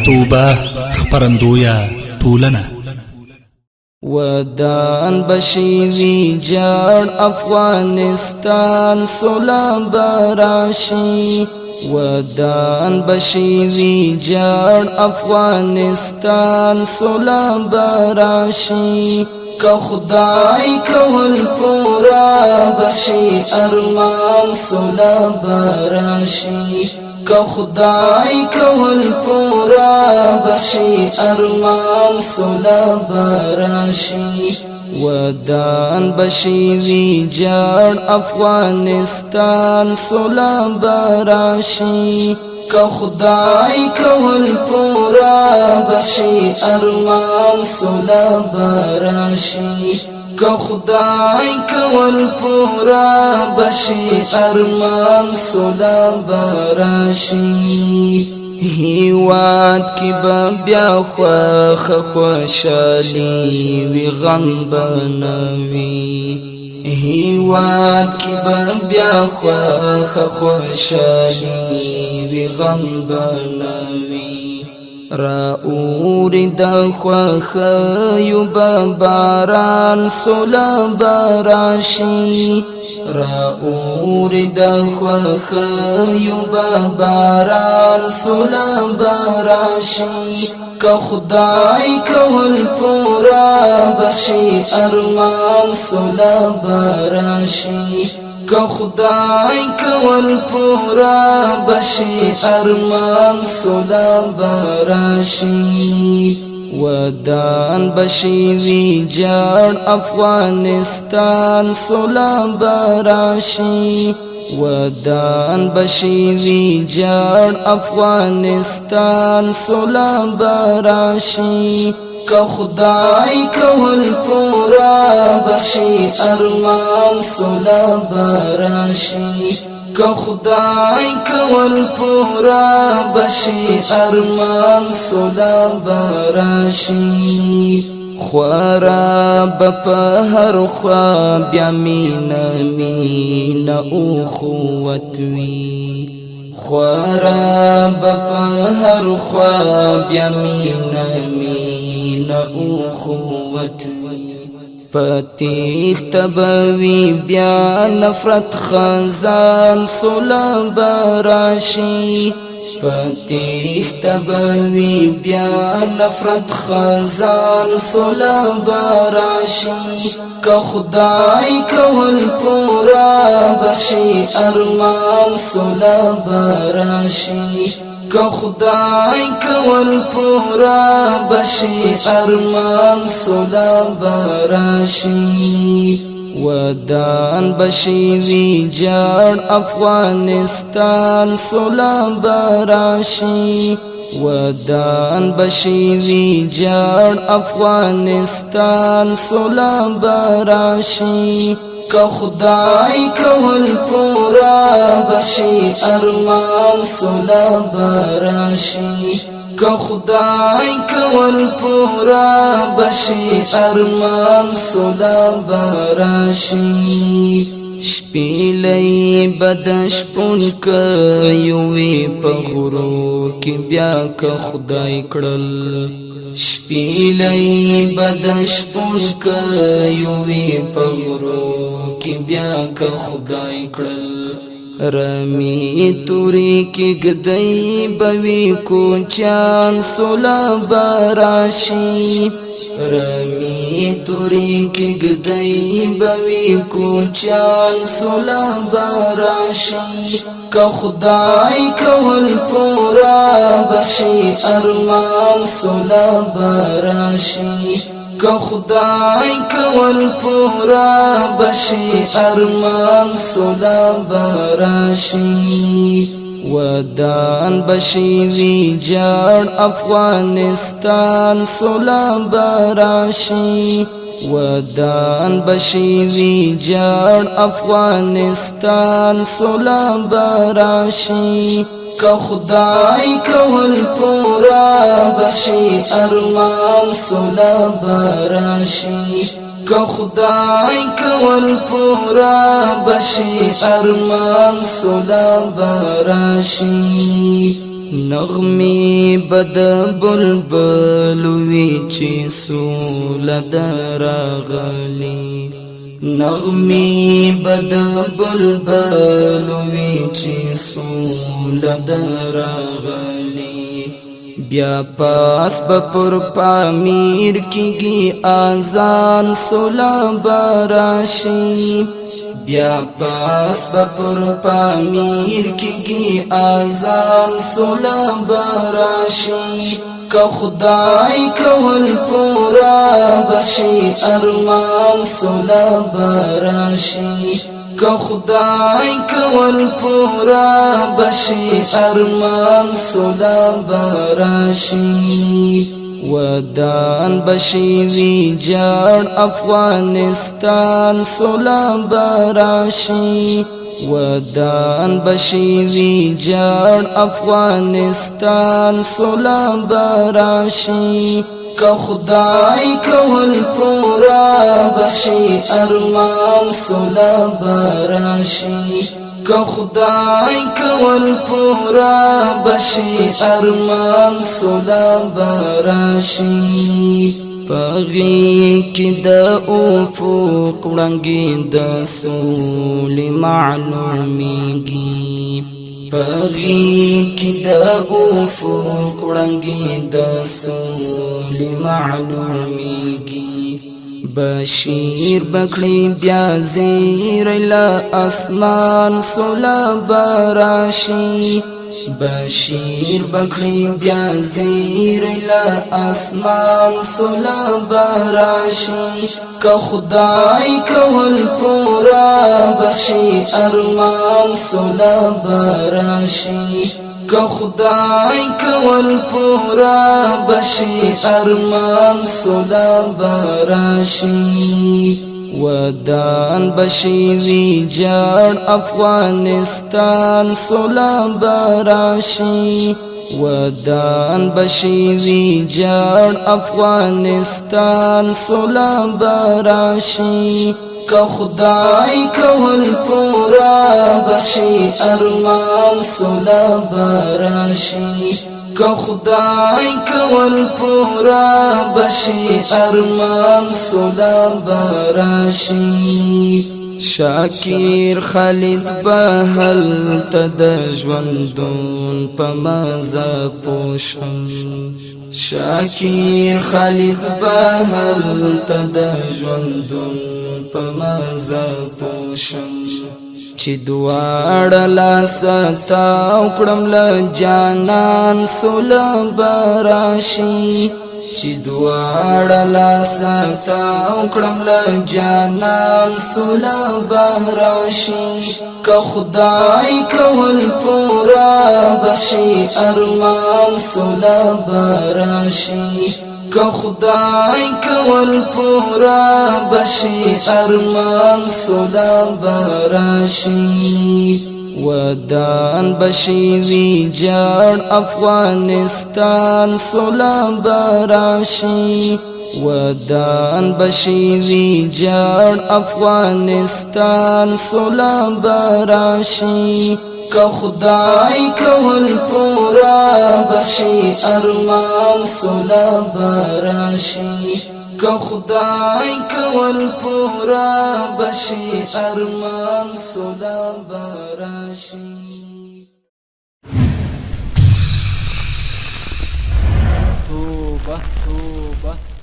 توبه خپرندویا ټولنه ودان بشیوی جان افغانستان سولا براشی ودان بشیوی جان افغانستان سولا براشی که خدای کول پورا بشی ارمان سولا براشی که خدای کول پورا بشی ارمان سولا براشی ودان بشیوی جان افغانستان سولا براشی که خدای کول پورا بشی ارمان سولا براشی که خدای کول پورا بشی ارمان سولا براشی هیواد کی بیا خوخ خوشالی وی غم بنوی هیواد کی بیا خوخ خوشالی وی غم بنوی راوری د خوخ یو باران سولا براشی راوری د خوخ یو باران سولا براشی که خدای کول پورا بشی ارمان سولا براشی که خدای کول پورا بشی ارمان سولا براشی ودان بشیوی جان افغانستان سولا براشی ودان بشیوی جان افغانستان سولا براشی که خدای کول پورا بشی ارمان سولا براشی که خدای کول پورا بشی ارمان سولا براشی خورا بپا هر خوا بیا مینا او خوتوی خورا بپا هر خوا بیا مینا او خوتوی فتیخ تبوی بیا نفرت خزان سولا براشی فتیخ تبوی بیا نفرت خزان سولا براشی که خدای کول پورا بشی ارمان سولا براشی که خدای کول پورا بشی ارمان سولا براشی ودان بشیوی جان افغانستان سولا براشی ودان بشیوی جان افغانستان سولا براشی که خدای کول پورا بشی ارمان سولا براشی که خدای کول پورا بشی ارمان سولا براشی شپیلی بدش پون که یوی پا غرور کی بیا که خدای کرل شپیلی بدش پون که یوی پا غرور کی بیا که خدای کرل رمی توری کی گدئی بوی کوچان سولا براشی رمی توری کی گدئی بوی کوچان سولا براشی که خدای کول پورا بشی ارمان سولا براشی که خدای کول پورا بشی ارمان سولا براشی ودان بشیوی جان افغانستان سولا براشی ودان بشیوی جان افغانستان سولا براشی که خدای کول پورا بشی ارمان سولا براشی که خدای کول پورا بشی ارمان سولا براشی نغمی بد بلبل وی چی سول درغلی نغمی بد بلبل وی چی سول درغلی بیا پاس بپر پامیر کیگی آزان سولا براشی بیا پاس بپر پامیر کیگی آزان سولا براشی که خدای کول پورا بشی ارمان سولا براشی که خدای کول پورا بشی ارمان سولا براشی ودان بشی وی جان افغانستان سولا براشی ودان بشی وی جان افغانستان سولا براشی که خدای کول پورا بشی ارمان سولا براشی که خدای کول پورا بشی ارمان سولا براشی پغی کی د افق وړانګې د سولې معلومیږي پغی کی د افق وړانګې د سولې معلومیږي بشیر بکړي بیا زیر له اسمان سولا براشي بشیر بکړي بیا زیر له اسمان سولا براشي که خدای کول پورا بشي ارمان سولا براشي که خدای کول پورا بشي ارمان سولا براشي ودان بشي وی جان افغانستان سولا براشي ودان بشي وی جان افغانستان سولا براشي که خدای کول پورا بشي ارمان سولا براشي که خدای کول پورا بشي ارمان سولا براشي شاکر خالد بهل تد ژوندون په مزه پوشم شاکر خالد بهل تد ژوندون په مزه پوشم چې دواړه لاستا وکړم له جانان سولا براشي چې دواړه لاستا وکړم له جانان سولا براشي که خدای کول پورا بشي ارمان سولا براشي که خدای کول پورا بشي ارمان سولا براشي ودان بشي وی جان افغانستان سولا براشي ودان بشي وی جان افغانستان سولا براشي که خدای کول پورا بشي ارمان سولا براشي که خدای کول پورا بشي ارمان سولا براشي توبه توبه